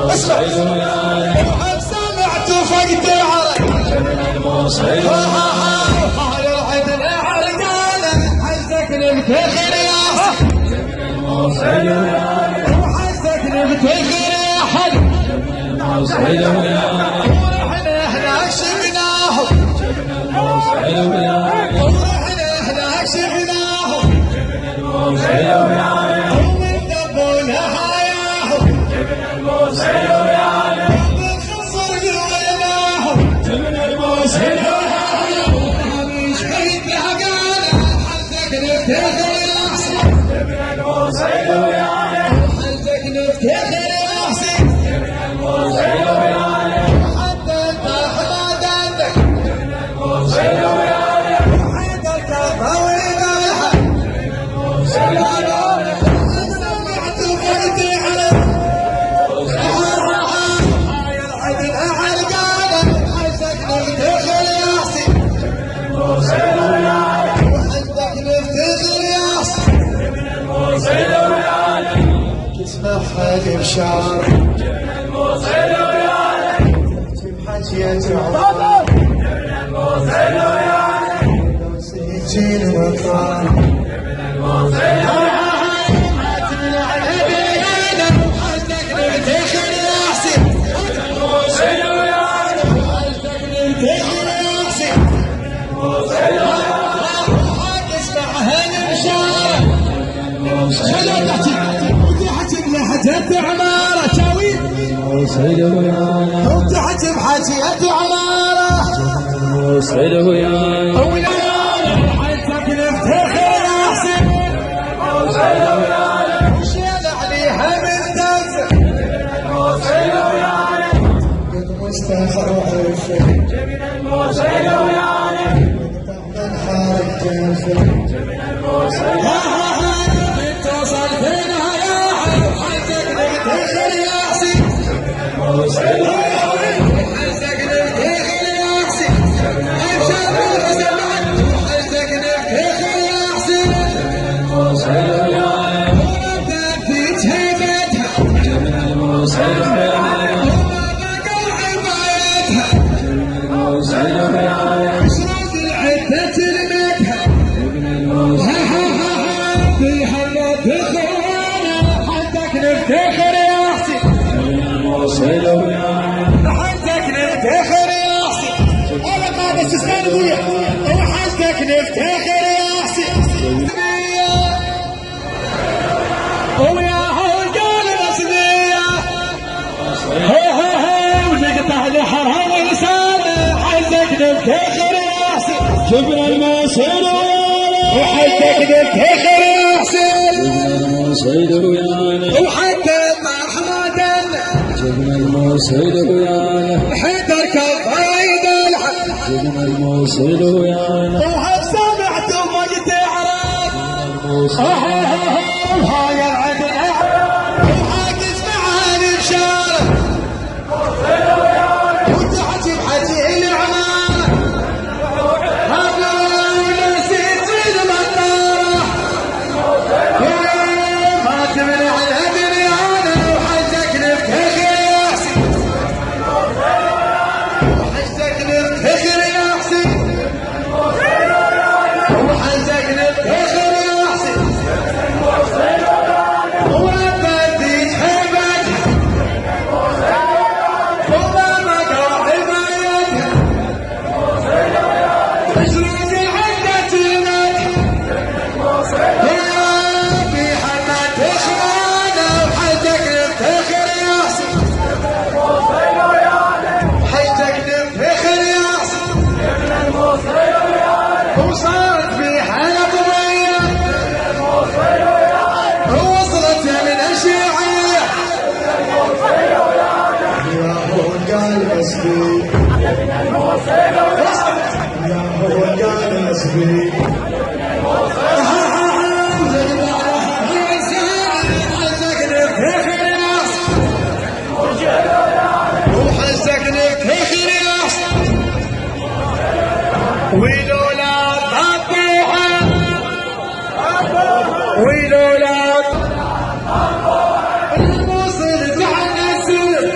اسمع وحب سمعت وفقت العرق جبل الموصل هاي العدل حرقانه حزك نفتخر يا جبل الموصل وحزك نفتخر يا حد جبل الموصل ورحنا هناك شفناهم جبل الموصل ورحنا هناك شفناهم جبل الموصل حاجب شعر جبل الموصل ويانا تكتب حجية عمر جبل الموصل ويانا لو سيجين وطار جبل الموصل ويانا تمنع الهدينا حزنك نفتخر يا حسين جبل الموصل ويانا حزنك نفتخر يا حسين جبل الموصل ويانا اسمع هالبشارة جبل الموصل حجية عمارة شاوي وتحت بحجية عمارة الموصل ويانا ويانا حيثك نفتخر يا حسين الموصل ويانا وشيل عليها من تنزل الموصل ويانا قد مستخر وعرفه جبل الموصل ويانا من حارك جنفه جبل الموصل انت وصلت فينا حزك نفتخر يا حسين انا قاعد استسلام ابويا وحزك نفتخر يا حسين وياه قال رسمية ونقطع لحرها ولسانه حزك نفتخر يا حسين جبل الموصل وحزك نفتخر يا حسين جبل الموصل ويانا وحتى جبل الموصل ويانا حيدر كالضايد الحق جبل الموصل ويانا وهل سمعت وقت عرب هاي العدل وحاك اسمعها البشارة وتحكي بحكي العمارة هذا نسيت المطارة ما تمنع الهدريانة وحجك نفتخر وصارت في حالة قضية ووصلت من الشيعية يا هو قال اسبي يا هو قال اسبي وحزك نفتخر يا ولولا طبيعة ولولا الموصل زعل السلم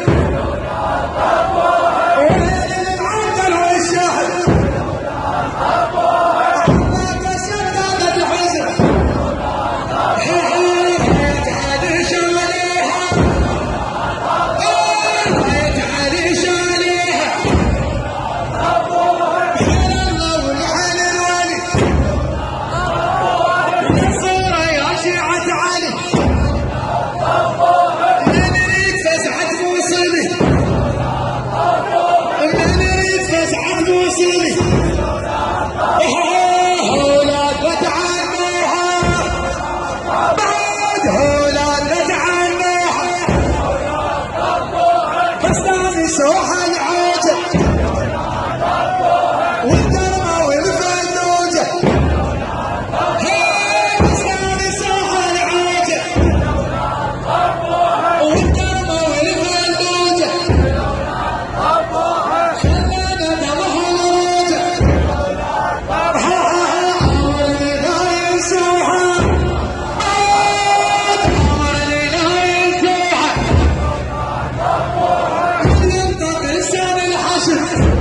سوحة العوجة والدرمة والفلوجة هاي بستان سوحة العوجة والدرمة والفلوجة خلانا نضح الروجة عمري نايم سوحة عمري نايم سوحة ينطق لسان الحشر